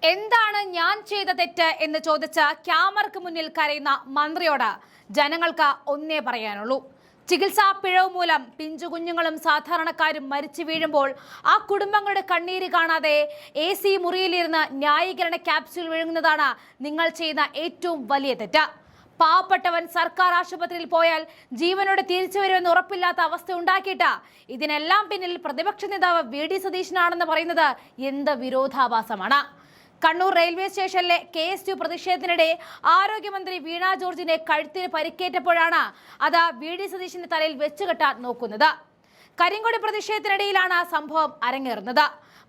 എന്താണ് ഞാൻ ചെയ്ത തെറ്റ് എന്ന് ചോദിച്ച ക്യാമറയ്ക്ക് മുന്നിൽ കരയുന്ന മന്ത്രിയോട് ജനങ്ങൾക്ക് ഒന്നേ പറയാനുള്ളൂ. ചികിത്സാ പിഴവ് മൂലം പിഞ്ചു കുഞ്ഞുങ്ങളും സാധാരണക്കാരും മരിച്ചു വീഴുമ്പോൾ ആ കുടുംബങ്ങളുടെ കണ്ണീര് കാണാതെ AC മുറിയിലിരുന്ന് ന്യായീകരണ ക്യാപ്സ്യൂൾ വിഴുങ്ങുന്നതാണ് നിങ്ങൾ ചെയ്യുന്ന ഏറ്റവും വലിയ തെറ്റ്. പാവപ്പെട്ടവൻ സർക്കാർ ആശുപത്രിയിൽ പോയാൽ ജീവനോടെ തിരിച്ചു വരുമെന്ന് ഉറപ്പില്ലാത്ത അവസ്ഥ ഉണ്ടാക്കിയിട്ട് ഇതിനെല്ലാം പിന്നിൽ പ്രതിപക്ഷ നേതാവ് VD സതീശനാണെന്ന് പറയുന്നത് എന്ത് വിരോധാഭാസമാണ്. കണ്ണൂർ റെയിൽവേ സ്റ്റേഷനിലെ KSU പ്രതിഷേധത്തിനിടെ ആരോഗ്യമന്ത്രി വീണ ജോർജിന്റെ കഴുത്തിന് പരിക്കേറ്റപ്പോഴാണ് അത് VD സതീശന്റെ തലയിൽ വെച്ചുകെട്ടാൻ നോക്കുന്നത്. കരിങ്കൊടി പ്രതിഷേധത്തിനിടയിലാണ് സംഭവം അരങ്ങേറുന്നത്.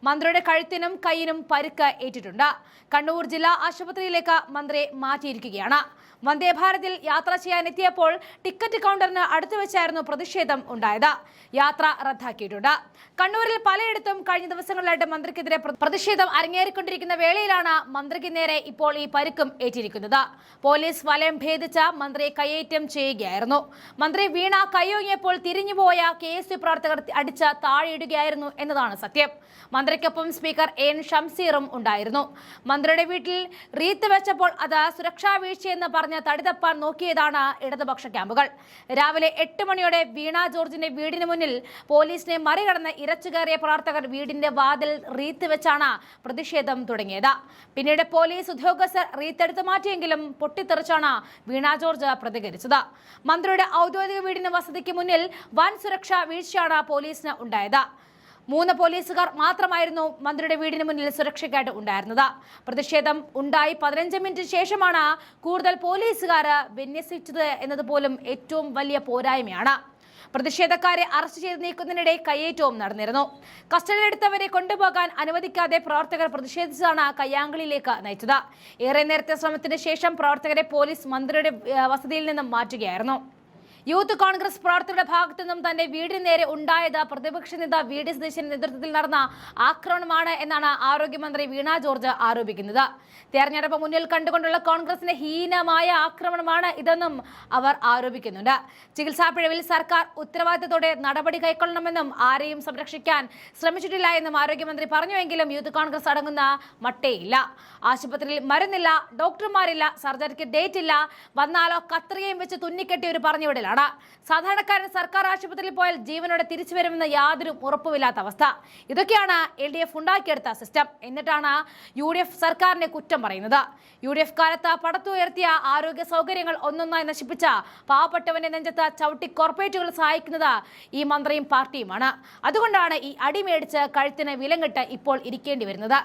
മന്ത്രിയുടെ കഴുത്തിനും കൈയിനും പരിക്ക് ഏറ്റിട്ടുണ്ട്. കണ്ണൂർ ജില്ലാ ആശുപത്രിയിലേക്ക് മന്ത്രിയെ മാറ്റിയിരിക്കുകയാണ്. വന്ദേ ഭാരതിൽ യാത്ര ചെയ്യാനെത്തിയപ്പോൾ ടിക്കറ്റ് കൗണ്ടറിന് അടുത്ത് വെച്ചായിരുന്നു പ്രതിഷേധം ഉണ്ടായത്. യാത്ര റദ്ദാക്കിയിട്ടുണ്ട്. കണ്ണൂരിൽ പലയിടത്തും കഴിഞ്ഞ ദിവസങ്ങളിലായിട്ട് മന്ത്രിക്കെതിരെ പ്രതിഷേധം അരങ്ങേറിക്കൊണ്ടിരിക്കുന്ന വേളയിലാണ് മന്ത്രിക്ക് നേരെ ഇപ്പോൾ ഈ പരിക്കും ഏറ്റിരിക്കുന്നത്. പോലീസ് വലയം ഭേദിച്ച മന്ത്രിയെ കയ്യേറ്റം ചെയ്യുകയായിരുന്നു. മന്ത്രി വീണ കയ്യൊങ്ങിയപ്പോൾ തിരിഞ്ഞുപോയ KSU പ്രവർത്തകർ അടിച്ച് താഴെയിടുകയായിരുന്നു എന്നതാണ് സത്യം. മന്ത്രിക്കൊപ്പം സ്പീക്കർ AN ഷംസീറും ഉണ്ടായിരുന്നു. മന്ത്രിയുടെ വീട്ടിൽ റീത്ത് വെച്ചപ്പോൾ അത് സുരക്ഷാ വീഴ്ചയെന്ന് പറഞ്ഞ് തടിതപ്പാൻ നോക്കിയതാണ് ഇടതുപക്ഷ ക്യാമ്പുകൾ. രാവിലെ 8 മണിയോടെ വീണ ജോർജിന്റെ വീടിന് മുന്നിൽ പോലീസിനെ മറികടന്ന് ഇരച്ചുകയറിയ പ്രവർത്തകർ വീടിന്റെ വാതിൽ റീത്ത് വെച്ചാണ് പ്രതിഷേധം തുടങ്ങിയത്. പിന്നീട് പോലീസ് ഉദ്യോഗസ്ഥർ റീത്തെടുത്ത് മാറ്റിയെങ്കിലും പൊട്ടിത്തെറിച്ചാണ് വീണ ജോർജ് പ്രതികരിച്ചത്. മന്ത്രിയുടെ ഔദ്യോഗിക വീടിന് വസതിക്ക് മുന്നിൽ വൻ സുരക്ഷാ വീഴ്ചയാണ് പോലീസിന് ഉണ്ടായത്. 3 പോലീസുകാർ മാത്രമായിരുന്നു മന്ത്രിയുടെ വീടിന് മുന്നിൽ സുരക്ഷയ്ക്കായിട്ട് ഉണ്ടായിരുന്നത്. പ്രതിഷേധം ഉണ്ടായി 15 മിനിറ്റ് ശേഷമാണ് കൂടുതൽ പോലീസുകാർ വിന്യസിച്ചത് എന്നതുപോലും ഏറ്റവും വലിയ പോരായ്മയാണ്. പ്രതിഷേധക്കാരെ അറസ്റ്റ് ചെയ്ത് നീക്കുന്നതിനിടെ കയ്യേറ്റവും നടന്നിരുന്നു. കസ്റ്റഡിയിലെടുത്തവരെ കൊണ്ടുപോകാൻ അനുവദിക്കാതെ പ്രവർത്തകർ പ്രതിഷേധിച്ചാണ് കയ്യാങ്കളിയിലേക്ക് നയിച്ചത്. ഏറെ നേരത്തെ ശ്രമത്തിന് ശേഷം പ്രവർത്തകരെ പോലീസ് മന്ത്രിയുടെ വസതിയിൽ നിന്നും മാറ്റുകയായിരുന്നു. യൂത്ത് കോൺഗ്രസ് പ്രവർത്തകരുടെ ഭാഗത്തു നിന്നും തന്റെ വീടിന് നേരെ ഉണ്ടായത് പ്രതിപക്ഷ നേതാവ് VD സതീശന്റെ നേതൃത്വത്തിൽ നടന്ന ആക്രമണമാണ് എന്നാണ് ആരോഗ്യമന്ത്രി വീണ ജോർജ് ആരോപിക്കുന്നത്. തെരഞ്ഞെടുപ്പ് മുന്നിൽ കണ്ടുകൊണ്ടുള്ള കോൺഗ്രസിന്റെ ഹീനമായ ആക്രമണമാണ് ഇതെന്നും അവർ ആരോപിക്കുന്നുണ്ട്. ചികിത്സാ പിഴവിൽ സർക്കാർ ഉത്തരവാദിത്തത്തോടെ നടപടി കൈക്കൊള്ളണമെന്നും ആരെയും സംരക്ഷിക്കാൻ ശ്രമിച്ചിട്ടില്ല എന്നും ആരോഗ്യമന്ത്രി പറഞ്ഞുവെങ്കിലും യൂത്ത് കോൺഗ്രസ് അടങ്ങുന്ന മട്ടേയില്ല. ആശുപത്രിയിൽ മരുന്നില്ല, ഡോക്ടർമാരില്ല, സർജറിക്ക് ഡേറ്റ് ഇല്ല, വന്നാലോ കത്രികയും വെച്ച് തുന്നിക്കെട്ടി ഒരു പറഞ്ഞുവിടലാണ്. സാധാരണക്കാരൻ സർക്കാർ ആശുപത്രിയിൽ പോയാൽ ജീവനോടെ തിരിച്ചു വരുമെന്ന് യാതൊരു ഉറപ്പുമില്ലാത്ത അവസ്ഥ. ഇതൊക്കെയാണ് LDF ഉണ്ടാക്കിയെടുത്ത സിസ്റ്റം. എന്നിട്ടാണ് UDF സർക്കാരിനെ കുറ്റം പറയുന്നത്. UDF കാലത്ത് പടുത്തുയർത്തിയ ആരോഗ്യ സൗകര്യങ്ങൾ ഒന്നൊന്നായി നശിപ്പിച്ച പാവപ്പെട്ടവന്റെ നെഞ്ചത്ത് ചവിട്ടി കോർപ്പറേറ്റുകൾ സഹായിക്കുന്നത് ഈ മന്ത്രിയും പാർട്ടിയുമാണ്. അതുകൊണ്ടാണ് ഈ അടിമേടിച്ച് കഴുത്തിന് വിലങ്ങിട്ട് ഇപ്പോൾ ഇരിക്കേണ്ടി വരുന്നത്.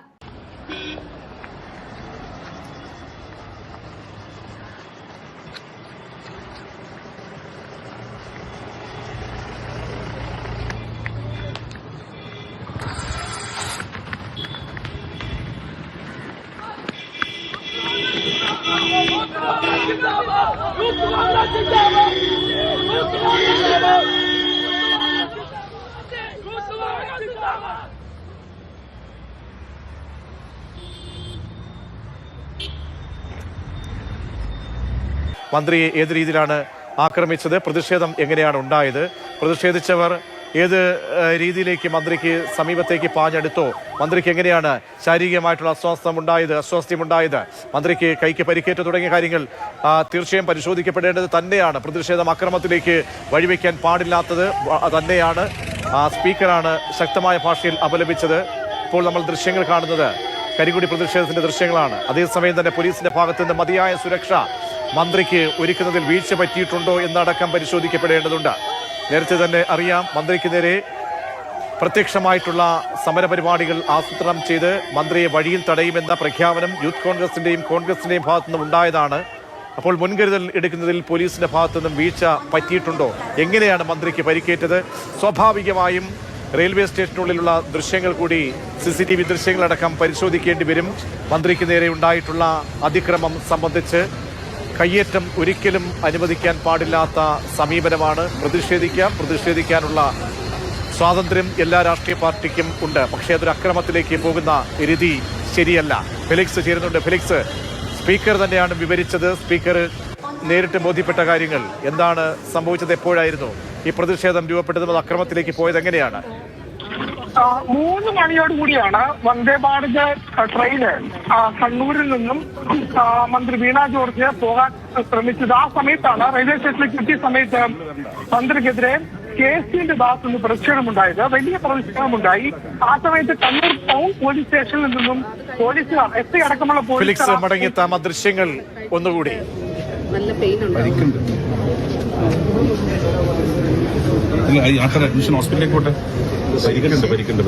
മന്ത്രിയെ ഏത് രീതിയിലാണ് ആക്രമിച്ചത്, പ്രതിഷേധം എങ്ങനെയാണ് ഉണ്ടായത്, പ്രതിഷേധിച്ചവർ ഏത് രീതിയിലേക്ക് മന്ത്രിക്ക് സമീപത്തേക്ക് പാഞ്ഞെടുത്തോ, മന്ത്രിക്ക് എങ്ങനെയാണ് ശാരീരികമായിട്ടുള്ള അസ്വാസ്ഥ്യമുണ്ടായത്, മന്ത്രിക്ക് കൈക്ക് പരിക്കേറ്റ് തുടങ്ങിയ കാര്യങ്ങൾ തീർച്ചയായും പരിശോധിക്കപ്പെടേണ്ടത് തന്നെയാണ്. പ്രതിഷേധം അക്രമത്തിലേക്ക് വഴിവെക്കാൻ പാടില്ലാത്തത് തന്നെയാണ്. സ്പീക്കറാണ് ശക്തമായ ഭാഷയിൽ അപലപിച്ചത്. ഇപ്പോൾ നമ്മൾ ദൃശ്യങ്ങൾ കാണുന്നത് കരിങ്കൊടി പ്രതിഷേധത്തിന്റെ ദൃശ്യങ്ങളാണ്. അതേസമയം തന്നെ പോലീസിന്റെ ഭാഗത്ത് നിന്ന് മതിയായ സുരക്ഷ മന്ത്രിക്ക് ഒരുക്കുന്നതിൽ വീഴ്ച പറ്റിയിട്ടുണ്ടോ എന്നടക്കം പരിശോധിക്കപ്പെടേണ്ടതുണ്ട്. നേരത്തെ തന്നെ അറിയാം, മന്ത്രിക്ക് നേരെ പ്രത്യക്ഷമായിട്ടുള്ള സമരപരിപാടികൾ ആസൂത്രണം ചെയ്ത് മന്ത്രിയെ വഴിയിൽ തടയുമെന്ന പ്രഖ്യാപനം യൂത്ത് കോൺഗ്രസിന്റെയും ഭാഗത്തുനിന്നും ഉണ്ടായതാണ്. അപ്പോൾ മുൻകരുതൽ എടുക്കുന്നതിൽ പോലീസിന്റെ ഭാഗത്തുനിന്നും വീഴ്ച പറ്റിയിട്ടുണ്ടോ, എങ്ങനെയാണ് മന്ത്രിക്ക് പരിക്കേറ്റത്? സ്വാഭാവികമായും റെയിൽവേ സ്റ്റേഷനുള്ളിലുള്ള ദൃശ്യങ്ങൾ കൂടി CCTV ദൃശ്യങ്ങളടക്കം പരിശോധിക്കേണ്ടി വരും. മന്ത്രിക്ക് നേരെ ഉണ്ടായിട്ടുള്ള അതിക്രമം സംബന്ധിച്ച് കയ്യേറ്റം ഒരിക്കലും അനുവദിക്കാൻ പാടില്ലാത്ത സമീപനമാണ്. പ്രതിഷേധിക്കാനുള്ള സ്വാതന്ത്ര്യം എല്ലാ രാഷ്ട്രീയ പാർട്ടിക്കും ഉണ്ട്. പക്ഷേ അതൊരു അക്രമത്തിലേക്ക് പോകുന്ന രീതി ശരിയല്ല. ഫെലിക്സ് ചേരുന്നുണ്ട്. ഫെലിക്സ്, സ്പീക്കർ തന്നെയാണ് വിവരിച്ചത്. സ്പീക്കർ നേരിട്ട് ബോധ്യപ്പെട്ട കാര്യങ്ങൾ എന്താണ് സംഭവിച്ചത്? എപ്പോഴായിരുന്നു ഈ പ്രതിഷേധം രൂപപ്പെട്ടതും അത് അക്രമത്തിലേക്ക് പോയത് എങ്ങനെയാണ്? 3 മണിയോടുകൂടിയാണ് വന്ദേ ഭാരത് ട്രെയിന് കണ്ണൂരിൽ നിന്നും മന്ത്രി വീണ ജോർജ് പോകാൻ ശ്രമിച്ചത്. ആ സമയത്താണ് റെയിൽവേ സ്റ്റേഷനിലേക്ക് എത്തിയ സമയത്ത് മന്ത്രിക്കെതിരെ KSന്റെ ഭാഗത്തു നിന്ന് പ്രതിഷേധമുണ്ടായത്. വലിയ പ്രതിഷേധമുണ്ടായി. ആ സമയത്ത് കണ്ണൂർ ടൗൺ പോലീസ് സ്റ്റേഷനിൽ നിന്നും പോലീസുകാർ SI അടക്കമുള്ള ഫെലിക്സ് മടങ്ങിയെത്താം. ദൃശ്യങ്ങൾ ഒന്നുകൂടി. നല്ല പെയിൻ ഉണ്ട്. അഡ്മിഷൻ ഹോസ്പിറ്റലിലേക്ക് പോട്ടെ. പരിക്കുണ്ട്.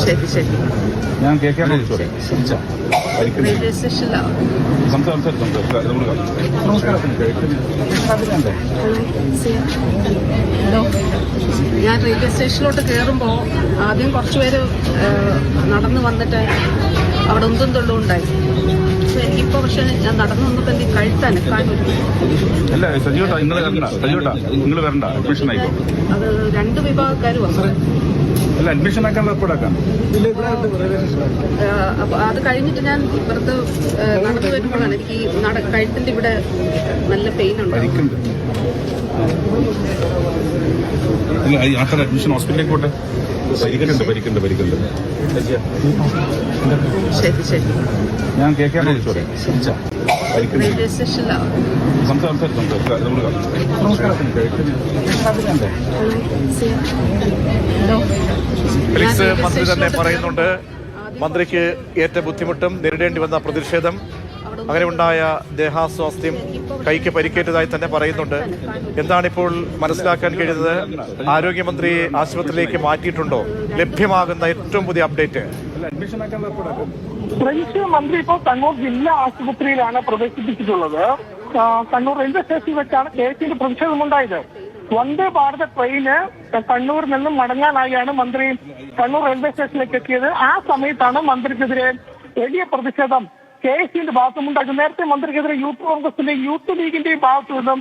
ശരി ഞാൻ കേൾക്കാൻ റെയിൽവേ സ്റ്റേഷനിലാണ്. ഞാൻ റെയിൽവേ സ്റ്റേഷനിലോട്ട് കയറുമ്പോൾ ആദ്യം കുറച്ചുപേര് നടന്നു വന്നിട്ട് അവിടെ ഉന്തും തൊള്ളും ഉണ്ടായി. എനിക്കിപ്പോ പക്ഷെ ഞാൻ നടന്നു വന്നപ്പോ എനിക്ക് കഴുത്താനക്കാനും അല്ല സജിയോട്ടാ നിങ്ങൾ വരണ്ട അഡ്മിഷൻ ആയിക്കോ. അത് 2 വിഭാഗക്കാർ വന്നത്. അല്ല അഡ്മിഷൻ ആക്കാനുള്ള എപ്പോഴാക്കാം. അപ്പൊ അത് കഴിഞ്ഞിട്ട് ഞാൻ ഇപ്പുറത്ത് നടന്നു വരുമ്പോഴാണ് എനിക്ക് കഴുത്തിന്റെ ഇവിടെ നല്ല പെയിൻ ഉണ്ട്. പരിക്കുണ്ട്. അഡ്മിഷൻ ഹോസ്പിറ്റലിലേക്ക് പോട്ടെ. പരിക്കുണ്ട്. ശരി ഞാൻ കേൾക്കാൻ റെയിൽവേ സ്റ്റേഷനിലാണ്. ഫെലിക്സ്, മന്ത്രി തന്നെ പറയുന്നുണ്ട് മന്ത്രിക്ക് ഏറ്റ ബുദ്ധിമുട്ടും നേരിടേണ്ടി വന്ന പ്രതിഷേധം, അങ്ങനെ ഉണ്ടായ ദേഹാസ്വാസ്ഥ്യം, കൈക്ക് പരിക്കേറ്റതായി തന്നെ പറയുന്നുണ്ട്. എന്താണിപ്പോൾ മനസ്സിലാക്കാൻ കഴിയുന്നത്? ആരോഗ്യമന്ത്രി ആശുപത്രിയിലേക്ക് മാറ്റിയിട്ടുണ്ടോ? ലഭ്യമാകുന്ന ഏറ്റവും പുതിയ അപ്ഡേറ്റ്. ഫ്രഞ്ച് മന്ത്രി ഇപ്പോൾ കണ്ണൂർ ജില്ലാ ആശുപത്രിയിലാണ് പ്രവേശിപ്പിച്ചിട്ടുള്ളത്. കണ്ണൂർ റെയിൽവേ സ്റ്റേഷനിൽ വെച്ചാണ് KSന്റെ പ്രതിഷേധമുണ്ടായത്. വന്ദേ ഭാരത് ട്രെയിന് കണ്ണൂരിൽ നിന്നും മടങ്ങാനായാണ് മന്ത്രി കണ്ണൂർ റെയിൽവേ സ്റ്റേഷനിലേക്ക് എത്തിയത്. ആ സമയത്താണ് മന്ത്രിക്കെതിരെ വലിയ പ്രതിഷേധം KSന്റെ ഭാഗത്തുമുണ്ടായത്. നേരത്തെ മന്ത്രിക്കെതിരെ യൂത്ത് കോൺഗ്രസിന്റെയും യൂത്ത് ലീഗിന്റെയും ഭാഗത്തു നിന്നും